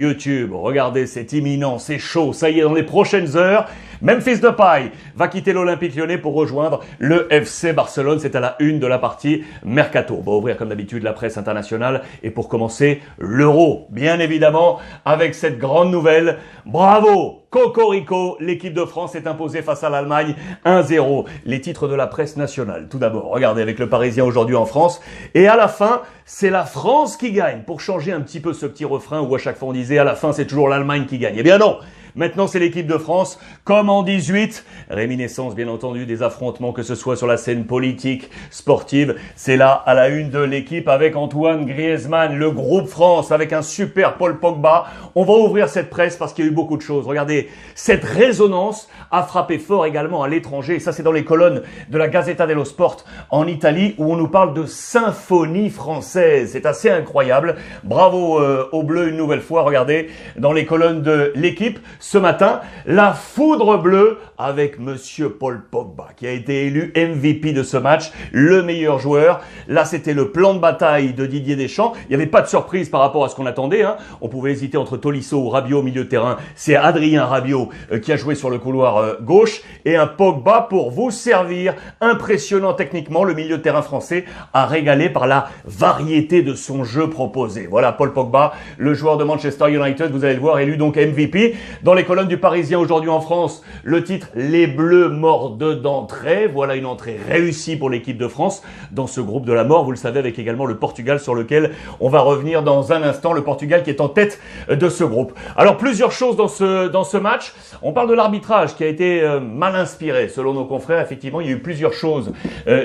YouTube, regardez, c'est imminent, c'est chaud, ça y est, dans les prochaines heures, Memphis Depay va quitter l'Olympique Lyonnais pour rejoindre le FC Barcelone. C'est à la une de la partie Mercato. On va ouvrir comme d'habitude la presse internationale et pour commencer, l'Euro, bien évidemment, avec cette grande nouvelle. Bravo! Cocorico, l'équipe de France est imposée face à l'Allemagne 1-0. Les titres de la presse nationale. Tout d'abord, regardez avec le Parisien aujourd'hui en France. Et à la fin, c'est la France qui gagne. Pour changer un petit peu ce petit refrain où à chaque fois on disait à la fin c'est toujours l'Allemagne qui gagne. Eh bien non! Maintenant, c'est l'équipe de France, comme en 18. Réminiscence, bien entendu, des affrontements, que ce soit sur la scène politique, sportive. C'est là, à la une de l'équipe, avec Antoine Griezmann, le groupe France, avec un super Paul Pogba. On va ouvrir cette presse parce qu'il y a eu beaucoup de choses. Regardez, cette résonance a frappé fort également à l'étranger. Et ça, c'est dans les colonnes de la Gazzetta dello Sport en Italie, où on nous parle de symphonie française. C'est assez incroyable. Bravo aux Bleus une nouvelle fois. Regardez, dans les colonnes de l'équipe, ce matin, la foudre bleue avec Monsieur Paul Pogba qui a été élu MVP de ce match, le meilleur joueur. Là, c'était le plan de bataille de Didier Deschamps. Il n'y avait pas de surprise par rapport à ce qu'on attendait. On pouvait hésiter entre Tolisso ou Rabiot au milieu de terrain. C'est Adrien Rabiot qui a joué sur le couloir gauche et un Pogba pour vous servir. Impressionnant techniquement, le milieu de terrain français a régalé par la variété de son jeu proposé. Voilà, Paul Pogba, le joueur de Manchester United, vous allez le voir, élu donc MVP. Dans les colonnes du Parisien aujourd'hui en France, le titre « Les Bleus morts d'entrée ». Voilà une entrée réussie pour l'équipe de France dans ce groupe de la mort. Vous le savez, avec également le Portugal sur lequel on va revenir dans un instant. Le Portugal qui est en tête de ce groupe. Alors, plusieurs choses dans ce match. On parle de l'arbitrage qui a été mal inspiré selon nos confrères. Effectivement, il y a eu plusieurs choses,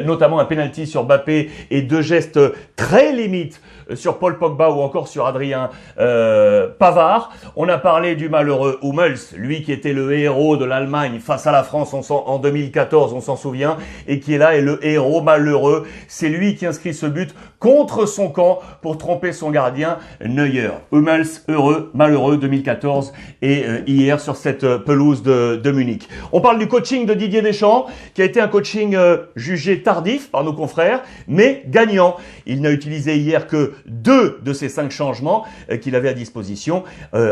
notamment un penalty sur Mbappé et deux gestes très limites sur Paul Pogba ou encore sur Adrien Pavard. On a parlé du malheureux Hummels, lui qui était le héros de l'Allemagne face à la France en 2014, on s'en souvient, et qui est là, et le héros malheureux, c'est lui qui inscrit ce but contre son camp pour tromper son gardien Neuer. Hummels, heureux, malheureux, 2014 et hier sur cette pelouse de Munich. On parle du coaching de Didier Deschamps, qui a été un coaching jugé tardif par nos confrères, mais gagnant. Il n'a utilisé hier que 2 de ces 5 changements qu'il avait à disposition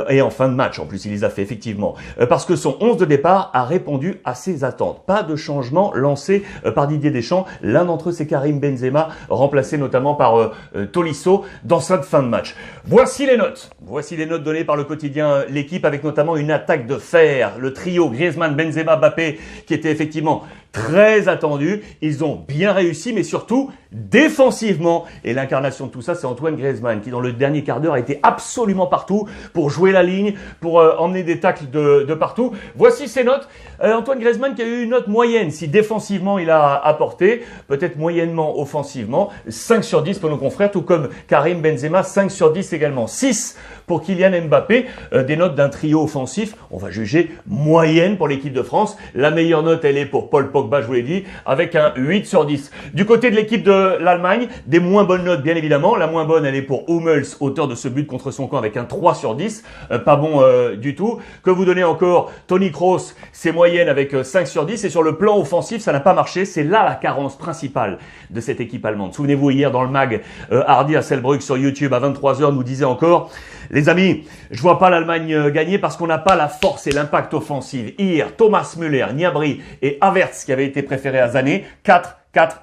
et en fin de match. En plus, il les a fait effectivement parce que son 11 de départ a répondu à ses attentes. Pas de changement lancé par Didier Deschamps. L'un d'entre eux, c'est Karim Benzema, remplacé notamment par Tolisso dans cette fin de match. Voici les notes. Voici les notes données par le quotidien L'équipe, avec notamment une attaque de fer. Le trio Griezmann, Benzema, Mbappé, qui était effectivement très attendu. Ils ont bien réussi, mais surtout défensivement. Et l'incarnation de tout ça, c'est Antoine Griezmann, qui dans le dernier quart d'heure a été absolument partout pour jouer la ligne, pour emmener des tacles de partout. Voici ses notes. Antoine Griezmann qui a eu une note moyenne. Si défensivement il a apporté, peut-être moyennement offensivement, 5 sur 10 pour nos confrères, tout comme Karim Benzema, 5 sur 10 également. 6 pour Kylian Mbappé, des notes d'un trio offensif, on va juger moyenne pour l'équipe de France. La meilleure note, elle est pour Paul Pogba, je vous l'ai dit, avec un 8 sur 10. Du côté de l'équipe de l'Allemagne, des moins bonnes notes, bien évidemment. La moins bonne, elle est pour Hummels, auteur de ce but contre son camp, avec un 3 sur 10. Pas bon du tout. Que vous donnez encore Toni Kroos, c'est moyenne avec 5 sur 10. Et sur le plan offensif, ça n'a pas marché. C'est là la carence principale de cette équipe allemande. Souvenez-vous, hier dans le mag, Hardy Hasselbrück sur YouTube à 23h nous disait encore: les amis, je vois pas l'Allemagne gagner parce qu'on n'a pas la force et l'impact offensif. Hier, Thomas Müller, Gnabry et Havertz qui avaient été préférés à Sané, 4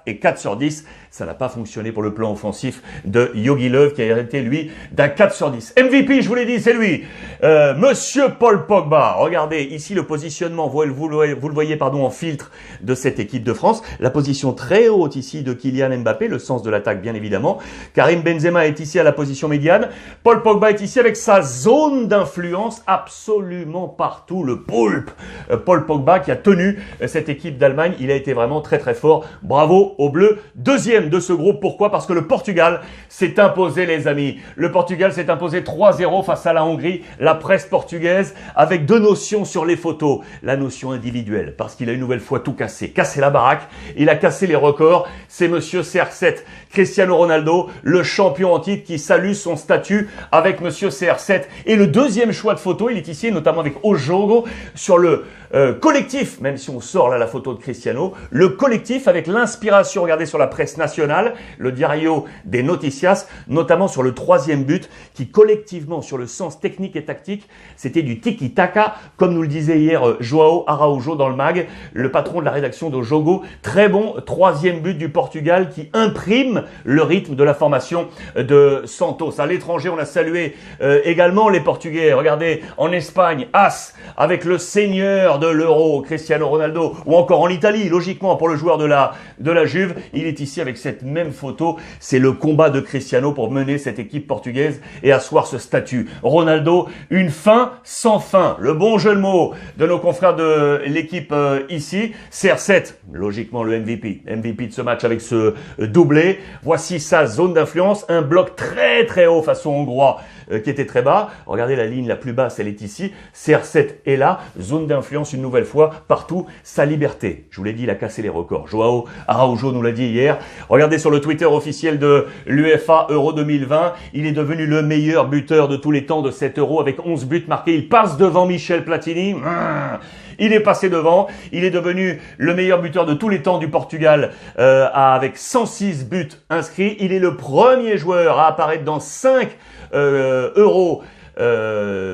et 4 sur 10. Ça n'a pas fonctionné pour le plan offensif de Jogi Löw qui a hérité, lui, d'un 4 sur 10. MVP, je vous l'ai dit, c'est lui. Monsieur Paul Pogba. Regardez, ici, le positionnement, vous le voyez, en filtre de cette équipe de France. La position très haute ici de Kylian Mbappé, le sens de l'attaque, bien évidemment. Karim Benzema est ici à la position médiane. Paul Pogba est ici avec sa zone d'influence absolument partout. Le poulpe. Paul Pogba qui a tenu cette équipe d'Allemagne. Il a été vraiment très, très fort. Bravo aux Bleus. Deuxième de ce groupe. Pourquoi? Parce que le Portugal s'est imposé, les amis. Le Portugal s'est imposé 3-0 face à la Hongrie. La la presse portugaise avec deux notions sur les photos. La notion individuelle, parce qu'il a une nouvelle fois tout cassé. Cassé la baraque, il a cassé les records. C'est monsieur CR7, Cristiano Ronaldo, le champion en titre qui salue son statut avec monsieur CR7. Et le deuxième choix de photo, il est ici, notamment avec Ojogo, sur le collectif, même si on sort là la photo de Cristiano, le collectif avec l'inspiration, regardez sur la presse nationale, le Diario des Noticias, notamment sur le troisième but, qui collectivement, sur le sens technique et tactique, c'était du tiki-taka, comme nous le disait hier João Araújo dans le mag, le patron de la rédaction de Jogo. Très bon troisième but du Portugal qui imprime le rythme de la formation de Santos. À l'étranger, on a salué également les Portugais. Regardez, en Espagne, As, avec le seigneur de l'Euro, Cristiano Ronaldo, ou encore en Italie, logiquement, pour le joueur de la Juve, il est ici avec cette même photo. C'est le combat de Cristiano pour mener cette équipe portugaise et asseoir ce statut. Ronaldo, une fin sans fin. Le bon jeu de mots de nos confrères de l'équipe ici. CR7, logiquement le MVP de ce match avec ce doublé. Voici sa zone d'influence, un bloc très très haut façon hongrois qui était très bas. Regardez la ligne la plus basse, elle est ici. CR7 est là, zone d'influence une nouvelle fois, partout, sa liberté. Je vous l'ai dit, il a cassé les records. João Araújo nous l'a dit hier. Regardez sur le Twitter officiel de l'UEFA Euro 2020, il est devenu le meilleur buteur de tous les temps de cet Euro avec 11 buts marqués. Il passe devant Michel Platini. Il est passé devant, il est devenu le meilleur buteur de tous les temps du Portugal avec 106 buts inscrits. Il est le premier joueur à apparaître dans 5 euros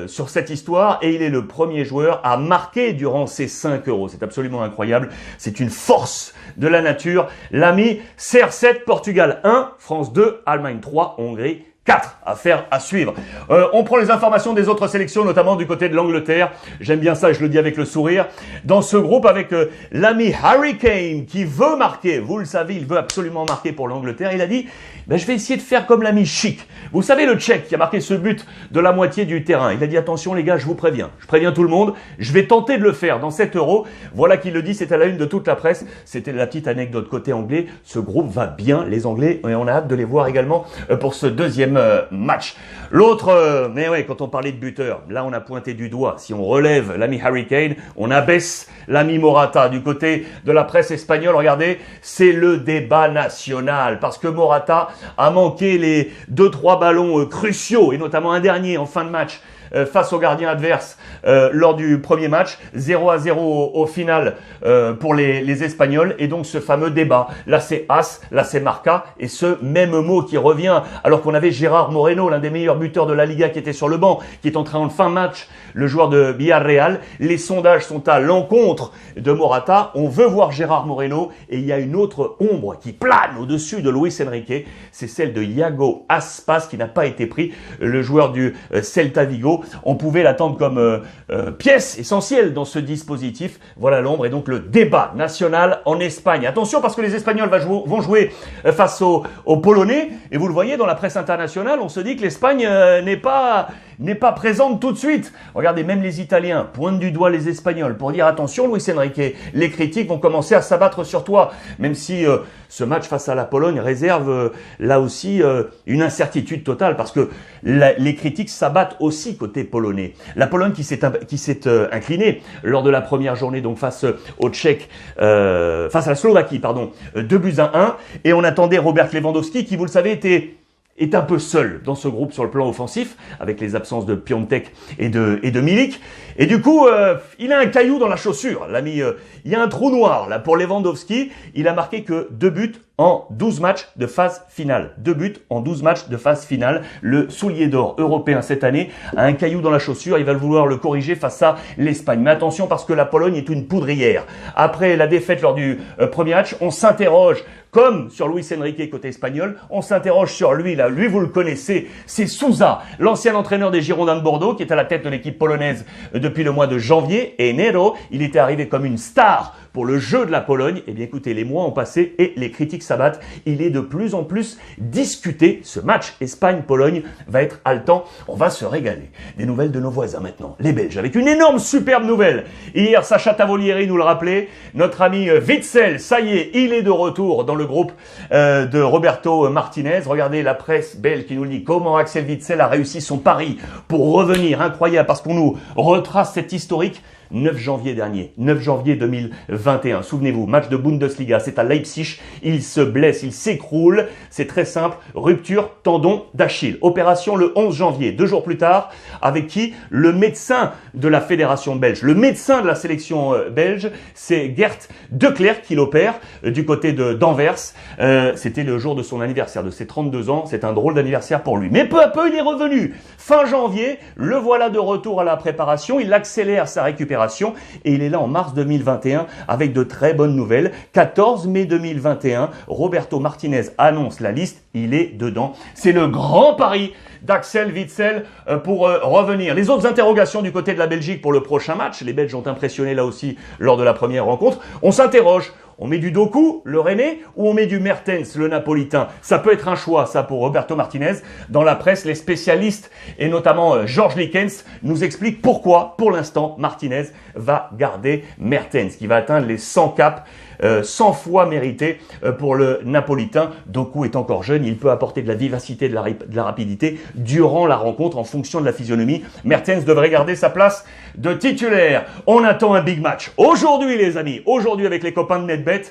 sur cette histoire et il est le premier joueur à marquer durant ces 5 euros. C'est absolument incroyable. C'est une force de la nature. L'ami CR7, Portugal 1, France 2, Allemagne 3, Hongrie 4. Affaire à suivre. On prend les informations des autres sélections, notamment du côté de l'Angleterre. J'aime bien ça, je le dis avec le sourire. Dans ce groupe, avec l'ami Harry Kane qui veut marquer. Vous le savez, il veut absolument marquer pour l'Angleterre. Il a dit, je vais essayer de faire comme l'ami Chic. Vous savez, le Tchèque qui a marqué ce but de la moitié du terrain. Il a dit, attention les gars, je vous préviens. Je préviens tout le monde. Je vais tenter de le faire dans cet Euro. Voilà qu'il le dit, c'est à la une de toute la presse. C'était la petite anecdote côté anglais. Ce groupe va bien, les Anglais, et on a hâte de les voir également pour ce deuxième match. L'autre, mais ouais, quand on parlait de buteur, là on a pointé du doigt. Si on relève l'ami Harry Kane, on abaisse l'ami Morata. Du côté de la presse espagnole, regardez, c'est le débat national parce que Morata a manqué les 2-3 ballons cruciaux et notamment un dernier en fin de match face au gardien adverse lors du premier match, 0-0 au final pour les Espagnols, et donc ce fameux débat. Là c'est As, là c'est Marca, et ce même mot qui revient, alors qu'on avait Gérard Moreno, l'un des meilleurs buteurs de la Liga qui était sur le banc, qui est entré en fin de match, le joueur de Villarreal. Les sondages sont à l'encontre de Morata, on veut voir Gérard Moreno, et il y a une autre ombre qui plane au-dessus de Luis Enrique, c'est celle de Iago Aspas qui n'a pas été pris, le joueur du Celta Vigo. On pouvait l'attendre comme pièce essentielle dans ce dispositif. Voilà l'ombre et donc le débat national en Espagne. Attention parce que les Espagnols vont jouer face aux Polonais. Et vous le voyez dans la presse internationale, on se dit que l'Espagne n'est pas présente tout de suite. Regardez, même les Italiens pointent du doigt les Espagnols pour dire attention Luis Enrique, les critiques vont commencer à s'abattre sur toi. Même si ce match face à la Pologne réserve là aussi une incertitude totale parce que les critiques s'abattent aussi côté polonais. La Pologne qui s'est inclinée lors de la première journée donc face aux Tchèques, face à la Slovaquie, 2-1. Et on attendait Robert Lewandowski qui, vous le savez, est un peu seul dans ce groupe sur le plan offensif, avec les absences de Piontek et de Milik. Et du coup, il a un caillou dans la chaussure, l'ami. Il y a un trou noir là pour Lewandowski. Il a marqué que 2 buts en 12 matchs de phase finale. 2 buts en 12 matchs de phase finale. Le soulier d'or européen cette année a un caillou dans la chaussure. Il va vouloir le corriger face à l'Espagne. Mais attention parce que la Pologne est une poudrière. Après la défaite lors du premier match, on s'interroge, comme sur Luis Enrique côté espagnol, on s'interroge sur lui là. Lui, vous le connaissez, c'est Sousa, l'ancien entraîneur des Girondins de Bordeaux, qui est à la tête de l'équipe polonaise depuis le mois de janvier. Et Nero, il était arrivé comme une star pour le jeu de la Pologne. Eh bien écoutez, les mois ont passé et les critiques s'abattent. Il est de plus en plus discuté. Ce match Espagne-Pologne va être haletant. On va se régaler. Des nouvelles de nos voisins maintenant, les Belges, avec une énorme superbe nouvelle. Hier, Sacha Tavolieri nous le rappelait. Notre ami Witsel, ça y est, il est de retour dans le groupe de Roberto Martinez. Regardez la presse belge qui nous dit comment Axel Witsel a réussi son pari pour revenir. Incroyable, parce qu'on nous retrace cette historique. 9 janvier dernier, 9 janvier 2021. Souvenez-vous, match de Bundesliga, c'est à Leipzig. Il se blesse, il s'écroule. C'est très simple, rupture tendon d'Achille. Opération le 11 janvier, 2 jours plus tard, avec qui? Le médecin de la fédération belge, le médecin de la sélection belge, c'est Gert De Clercq qui l'opère du côté d'Anvers. C'était le jour de son anniversaire, de ses 32 ans. C'est un drôle d'anniversaire pour lui. Mais peu à peu, il est revenu. Fin janvier, le voilà de retour à la préparation. Il accélère sa récupération. Et il est là en mars 2021 avec de très bonnes nouvelles. 14 mai 2021, Roberto Martinez annonce la liste, il est dedans. C'est le grand pari d'Axel Witsel pour revenir. Les autres interrogations du côté de la Belgique pour le prochain match, les Belges ont impressionné là aussi lors de la première rencontre. On s'interroge. On met du Doku, le Rennais, ou on met du Mertens, le Napolitain? Ça peut être un choix, ça, pour Roberto Martinez. Dans la presse, les spécialistes, et notamment Georges Likens, nous expliquent pourquoi, pour l'instant, Martinez va garder Mertens, qui va atteindre les 100 caps. 100 fois mérité pour le Napolitain. Doku est encore jeune, il peut apporter de la vivacité, de la rapidité durant la rencontre en fonction de la physionomie. Mertens devrait garder sa place de titulaire. On attend un big match. Aujourd'hui les amis, aujourd'hui avec les copains de NetBet,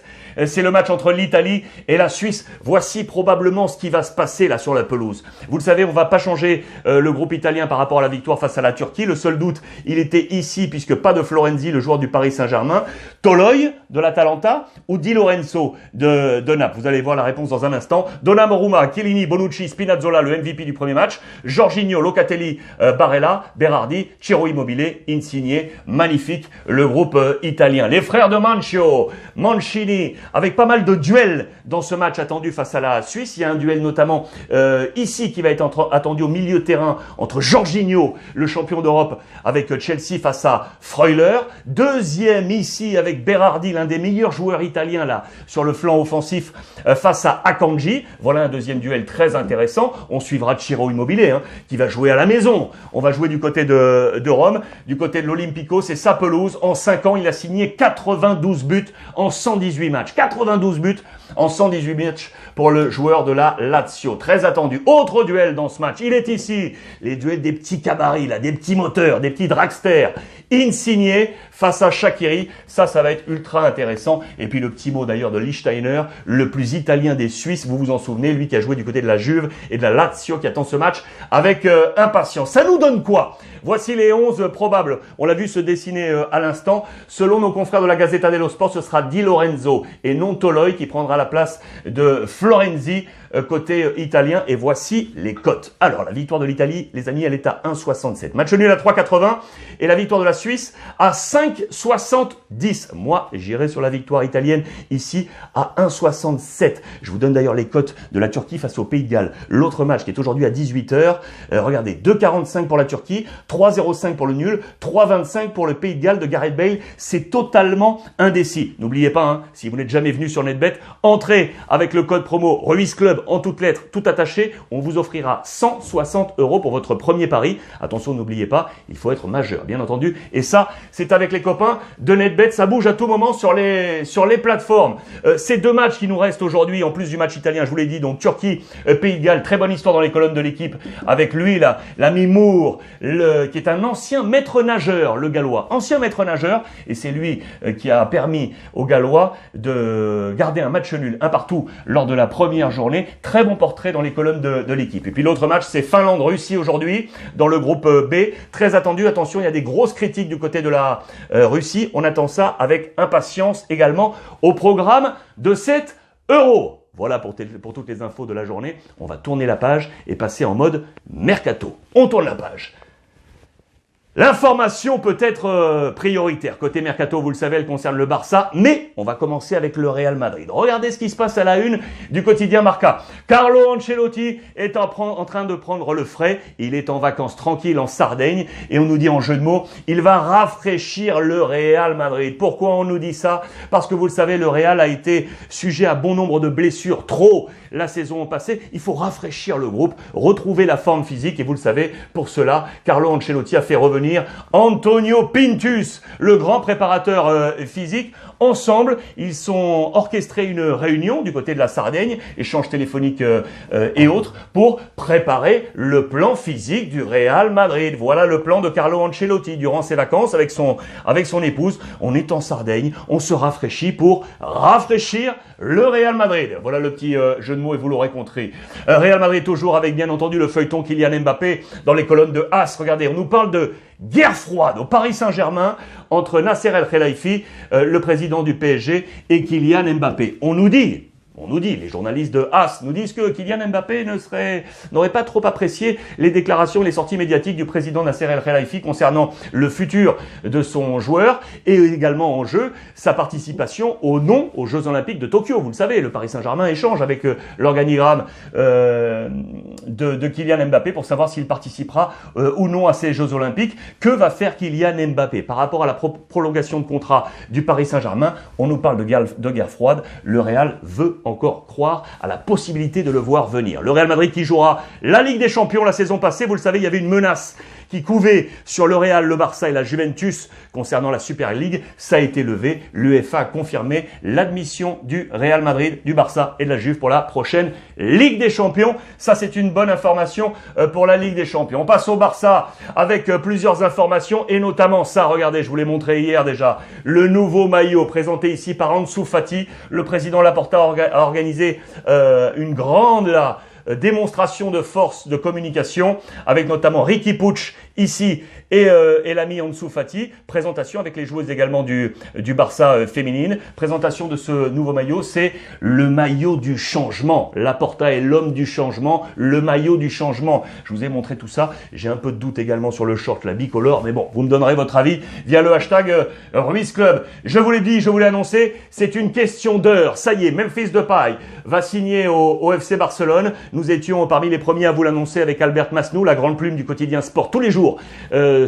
c'est le match entre l'Italie et la Suisse. Voici probablement ce qui va se passer là sur la pelouse. Vous le savez, on va pas changer le groupe italien par rapport à la victoire face à la Turquie. Le seul doute, il était ici puisque pas de Florenzi, le joueur du Paris Saint-Germain. Toloi de l'Atalanta ou Di Lorenzo de Naples. Vous allez voir la réponse dans un instant. Donnarumma, Chiellini, Bonucci, Spinazzola, le MVP du premier match. Jorginho, Locatelli, Barella, Berardi, Ciro Immobile, Insigne. Magnifique le groupe italien. Les frères de Mancio, Mancini, avec pas mal de duels dans ce match attendu face à la Suisse. Il y a un duel notamment ici qui va être attendu au milieu de terrain entre Jorginho, le champion d'Europe, avec Chelsea face à Freuler. Deuxième ici avec Berardi, l'un des meilleurs joueurs italien là sur le flanc offensif face à Akanji. Voilà un deuxième duel très intéressant. On suivra Ciro Immobile qui va jouer à la maison. On va jouer du côté de Rome, du côté de l'Olympico. C'est sa pelouse. En 5 ans, il a signé 92 buts en 118 matchs. 92 buts en 118 matchs pour le joueur de la Lazio. Très attendu. Autre duel dans ce match. Il est ici. Les duels des petits cabarets, là, des petits moteurs, des petits dragsters. Insigne face à Shaqiri. Ça va être ultra intéressant. Et puis le petit mot d'ailleurs de Lichtsteiner, le plus italien des Suisses, vous vous en souvenez, lui qui a joué du côté de la Juve et de la Lazio, qui attend ce match avec impatience. Ça nous donne quoi? Voici les 11 probables. On l'a vu se dessiner à l'instant. Selon nos confrères de la Gazzetta dello Sport, ce sera Di Lorenzo et non Toloi qui prendra la place de Florenzi côté italien. Et voici les cotes. Alors, la victoire de l'Italie, les amis, elle est à 1,67. Match nul à 3,80. Et la victoire de la Suisse à 5,70. Moi, j'irai sur la victoire italienne ici à 1,67. Je vous donne d'ailleurs les cotes de la Turquie face au Pays de Galles. L'autre match qui est aujourd'hui à 18h. Regardez, 2,45 pour la Turquie, 3,05 pour le nul, 3,25 pour le Pays de Galles de Gareth Bale. C'est totalement indécis. N'oubliez pas, si vous n'êtes jamais venu sur NetBet, entrez avec le code promo Ruiz Club en toutes lettres, tout attaché. On vous offrira 160 € pour votre premier pari. Attention, n'oubliez pas, il faut être majeur, bien entendu. Et ça, c'est avec les copains de NetBet. Ça bouge à tout moment sur les plateformes. Ces deux matchs qui nous restent aujourd'hui, en plus du match italien, je vous l'ai dit, donc Turquie, Pays de Galles, très bonne histoire dans les colonnes de l'équipe. Avec lui, là, l'ami Moore, qui est un ancien maître nageur, le Gallois. Ancien maître nageur, et c'est lui qui a permis aux Gallois de garder un match nul, un partout, lors de la première journée. Très bon portrait dans les colonnes de l'équipe. Et puis l'autre match, c'est Finlande-Russie aujourd'hui, dans le groupe B. Très attendu, attention, il y a des grosses critiques du côté de la Russie. On attend ça avec impatience également au programme de cet Euro. Voilà pour toutes les infos de la journée. On va tourner la page et passer en mode mercato. On tourne la page. L'information peut être prioritaire. Côté Mercato, vous le savez, elle concerne le Barça, mais on va commencer avec le Real Madrid. Regardez ce qui se passe à la une du quotidien Marca. Carlo Ancelotti est en train de prendre le frais. Il est en vacances tranquilles en Sardaigne et on nous dit en jeu de mots, il va rafraîchir le Real Madrid. Pourquoi on nous dit ça? Parce que vous le savez, le Real a été sujet à bon nombre de blessures, trop la saison passée. Il faut rafraîchir le groupe, retrouver la forme physique et vous le savez, pour cela, Carlo Ancelotti a fait revenir Antonio Pintus, le grand préparateur physique. Ensemble, ils ont orchestré une réunion du côté de la Sardaigne, échanges téléphoniques et autres, pour préparer le plan physique du Real Madrid. Voilà le plan de Carlo Ancelotti durant ses vacances avec son épouse. On est en Sardaigne, on se rafraîchit pour rafraîchir le Real Madrid. Voilà le petit jeu de mots et vous l'aurez compris. Real Madrid toujours avec bien entendu le feuilleton Kylian Mbappé dans les colonnes de AS. Regardez, on nous parle de guerre froide au Paris Saint-Germain entre Nasser El Khelaifi, le président du PSG, et Kylian Mbappé. On nous dit, les journalistes de AS nous disent que Kylian Mbappé n'aurait pas trop apprécié les déclarations et les sorties médiatiques du président Nasser El Khelaifi concernant le futur de son joueur et également en jeu sa participation aux Jeux Olympiques de Tokyo. Vous le savez, le Paris Saint-Germain échange avec l'organigramme de Kylian Mbappé pour savoir s'il participera ou non à ces Jeux Olympiques. Que va faire Kylian Mbappé par rapport à la prolongation de contrat du Paris Saint-Germain? On nous parle de guerre froide. Le Real veut encore croire à la possibilité de le voir venir. Le Real Madrid qui jouera la Ligue des Champions la saison passée, vous le savez, il y avait une menace qui couvait sur le Real, le Barça et la Juventus concernant la Super League. Ça a été levé. L'UEFA a confirmé l'admission du Real Madrid, du Barça et de la Juve pour la prochaine Ligue des Champions. Ça, c'est une bonne information pour la Ligue des Champions. On passe au Barça avec plusieurs informations et notamment ça, regardez, je vous l'ai montré hier déjà, le nouveau maillot présenté ici par Ansu Fati. Le président Laporta a organisé une grande démonstration de force de communication avec notamment Riqui Puig ici et l'ami Ansu Fati. Présentation avec les joueuses également du Barça féminine. Présentation de ce nouveau maillot, c'est le maillot du changement. Laporta est l'homme du changement, le maillot du changement. Je vous ai montré tout ça. J'ai un peu de doute également sur le short, la bicolore, mais bon, vous me donnerez votre avis via le hashtag Ruiz Club. Je vous l'ai dit, je vous l'ai annoncé, c'est une question d'heure. Ça y est, Memphis Depay va signer au FC Barcelone. Nous étions parmi les premiers à vous l'annoncer avec Albert Masnou, la grande plume du quotidien sport, tous les jours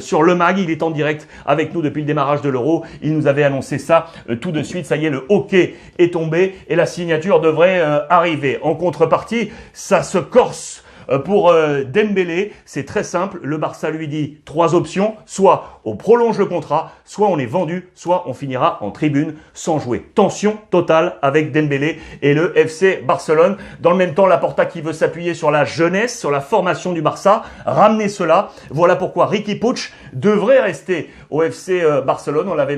sur le mag. Il est en direct avec nous depuis le démarrage de l'Euro. Il nous avait annoncé ça tout de suite. Ça y est, le hockey est tombé et la signature devrait arriver. En contrepartie, ça se corse pour Dembélé. C'est très simple. Le Barça lui dit 3 options. Soit on prolonge le contrat, soit on est vendu, soit on finira en tribune sans jouer. Tension totale avec Dembélé et le FC Barcelone. Dans le même temps, Laporta qui veut s'appuyer sur la jeunesse, sur la formation du Barça, ramener cela. Voilà pourquoi Riqui Puig devrait rester au FC Barcelone. On l'avait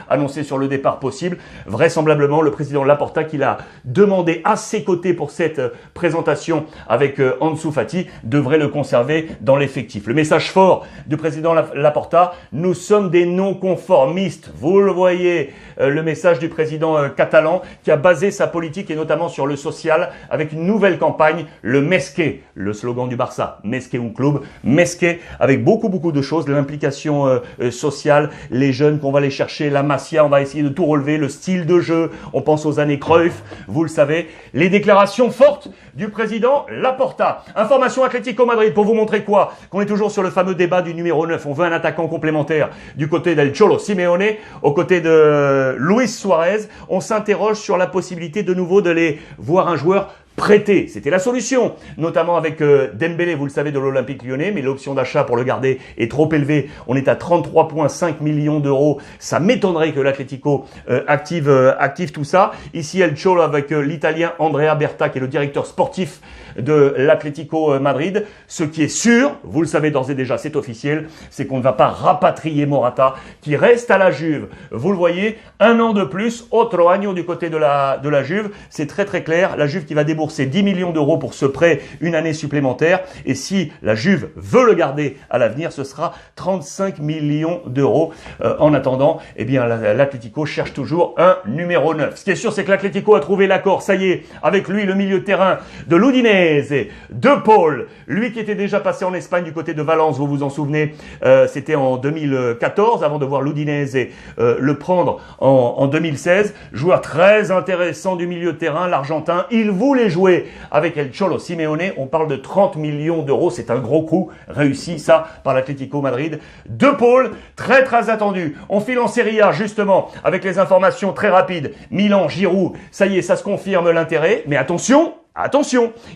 annoncé sur le départ possible. Vraisemblablement, le président Laporta qui l'a demandé à ses côtés pour cette présentation avec Ansu Fati devrait le conserver dans l'effectif. Le message fort du président Laporta, nous sommes des non-conformistes. Vous le voyez, le message du président catalan qui a basé sa politique et notamment sur le social avec une nouvelle campagne, le Mesqué, le slogan du Barça, Mesqué un club, Mesqué avec beaucoup de choses, l'implication sociale, les jeunes qu'on va aller chercher, la Masia, on va essayer de tout relever, le style de jeu, on pense aux années Cruyff, vous le savez, les déclarations fortes du président Laporta. Information Atlético Madrid pour vous montrer quoi? Qu'on est toujours sur le fameux débat du numéro 9. On veut un attaquant complémentaire du côté del Cholo Simeone, aux côtés de Luis Suarez. On s'interroge sur la possibilité de nouveau de les voir un joueur prêté. C'était la solution, notamment avec Dembélé, vous le savez, de l'Olympique Lyonnais, mais l'option d'achat pour le garder est trop élevée. On est à 33,5 millions d'euros. Ça m'étonnerait que l'Atlético active tout ça. Ici, El Cholo avec l'Italien Andrea Berta, qui est le directeur sportif de l'Atlético Madrid. Ce qui est sûr, vous le savez d'ores et déjà, c'est officiel, c'est qu'on ne va pas rapatrier Morata, qui reste à la Juve. Vous le voyez, 1 an de plus, otro año du côté de la Juve. C'est très clair. La Juve qui va débourser déboursé 10 millions d'euros pour ce prêt, une année supplémentaire. Et si la Juve veut le garder à l'avenir, ce sera 35 millions d'euros. En attendant, eh bien, l'Atlético cherche toujours un numéro 9. Ce qui est sûr, c'est que l'Atlético a trouvé l'accord. Ça y est, avec lui, le milieu de terrain de l'Udinese, De Paul, lui qui était déjà passé en Espagne du côté de Valence, vous vous en souvenez, c'était en 2014, avant de voir l'Udinese le prendre en 2016. Joueur très intéressant du milieu de terrain, l'Argentin. Il voulait jouer avec El Cholo Simeone. On parle de 30 millions d'euros. C'est un gros coup réussi, ça, par l'Atlético Madrid. De Paul, très très attendu. On file en Serie A, justement, avec les informations très rapides. Milan, Giroud, ça y est, ça se confirme l'intérêt. Mais attention,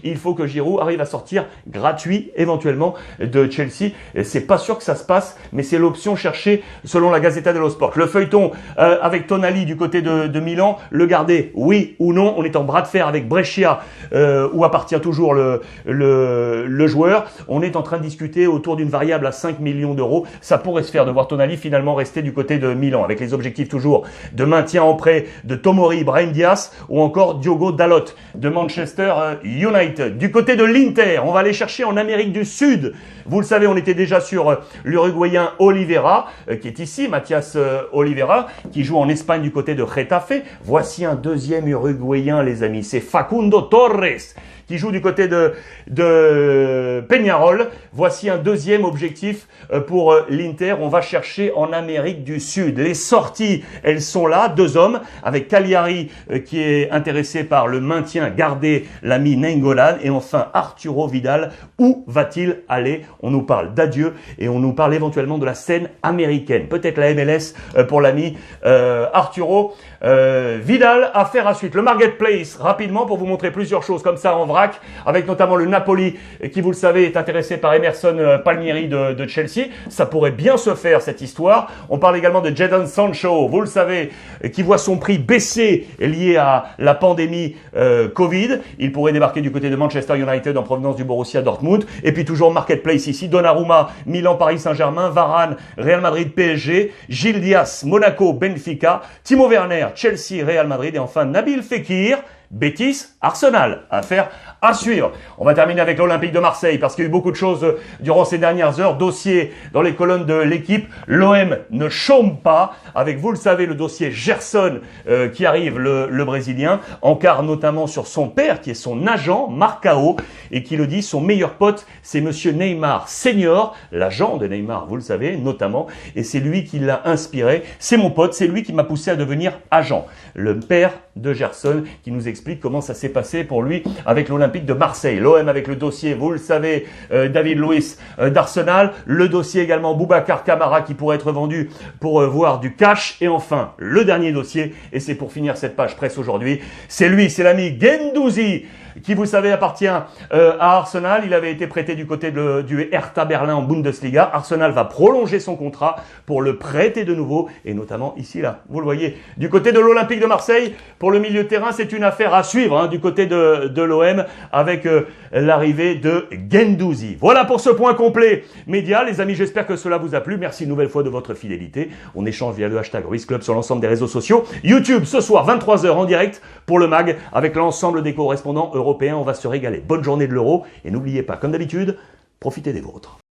il faut que Giroud arrive à sortir gratuit, éventuellement, de Chelsea. C'est pas sûr que ça se passe, mais c'est l'option cherchée selon la Gazzetta dello Sport. Le feuilleton avec Tonali du côté de Milan, le garder, oui ou non. On est en bras de fer avec Brescia, où appartient toujours le joueur. On est en train de discuter autour d'une variable à 5 millions d'euros. Ça pourrait se faire de voir Tonali finalement rester du côté de Milan, avec les objectifs toujours de maintien en prêt de Tomori, Brahim Diaz ou encore Diogo Dalot de Manchester United. Du côté de l'Inter, on va aller chercher en Amérique du Sud. Vous le savez, on était déjà sur l'Uruguayen Oliveira, qui est ici, Mathias Oliveira, qui joue en Espagne du côté de Getafe. Voici un deuxième Uruguayen, les amis. C'est Facundo Torres, qui joue du côté de Peñarol. Voici un deuxième objectif pour l'Inter. On va chercher en Amérique du Sud. Les sorties, elles sont là. 2 hommes, avec Cagliari qui est intéressé par le maintien, garder l'ami Nainggolan. Et enfin, Arturo Vidal. Où va-t-il aller? On nous parle d'adieu et on nous parle éventuellement de la scène américaine. Peut-être la MLS pour l'ami Arturo Vidal. Affaire à suite. Le Marketplace, rapidement, pour vous montrer plusieurs choses comme ça en vrac, avec notamment le Napoli, qui, vous le savez, est intéressé par Emerson Palmieri de Chelsea. Ça pourrait bien se faire, cette histoire. On parle également de Jadon Sancho, vous le savez, qui voit son prix baisser lié à la pandémie Covid. Il pourrait débarquer du côté de Manchester United en provenance du Borussia Dortmund. Et puis toujours Marketplace ici, Donnarumma, Milan, Paris Saint-Germain, Varane, Real Madrid, PSG, Gil Dias, Monaco, Benfica, Timo Werner, Chelsea, Real Madrid et enfin Nabil Fekir, Betis, Arsenal. Affaire à suivre. On va terminer avec l'Olympique de Marseille parce qu'il y a eu beaucoup de choses durant ces dernières heures. Dossier dans les colonnes de l'équipe. L'OM ne chôme pas avec, vous le savez, le dossier Gerson qui arrive, le Brésilien. Encart notamment sur son père qui est son agent, Marcao, et qui le dit, son meilleur pote, c'est monsieur Neymar Senior, l'agent de Neymar, vous le savez, notamment, et c'est lui qui l'a inspiré. C'est mon pote, c'est lui qui m'a poussé à devenir agent. Le père de Gerson qui nous explique comment ça s'est passé pour lui avec l'Olympique de Marseille. L'OM avec le dossier, vous le savez, David Luiz d'Arsenal. Le dossier également Boubacar Kamara qui pourrait être vendu pour voir du cash. Et enfin, le dernier dossier, et c'est pour finir cette page presse aujourd'hui, c'est lui, c'est l'ami Guendouzi, qui, vous savez, appartient à Arsenal. Il avait été prêté du côté du Hertha Berlin en Bundesliga. Arsenal va prolonger son contrat pour le prêter de nouveau, et notamment ici, là, vous le voyez, du côté de l'Olympique de Marseille. Pour le milieu de terrain, c'est une affaire à suivre, hein, du côté de l'OM, avec l'arrivée de Guendouzi. Voilà pour ce point complet média. Les amis, j'espère que cela vous a plu. Merci une nouvelle fois de votre fidélité. On échange via le hashtag Ruiz Club sur l'ensemble des réseaux sociaux. YouTube, ce soir, 23h en direct pour le MAG, avec l'ensemble des correspondants européens. On va se régaler. Bonne journée de l'Euro. Et n'oubliez pas, comme d'habitude, profitez des vôtres.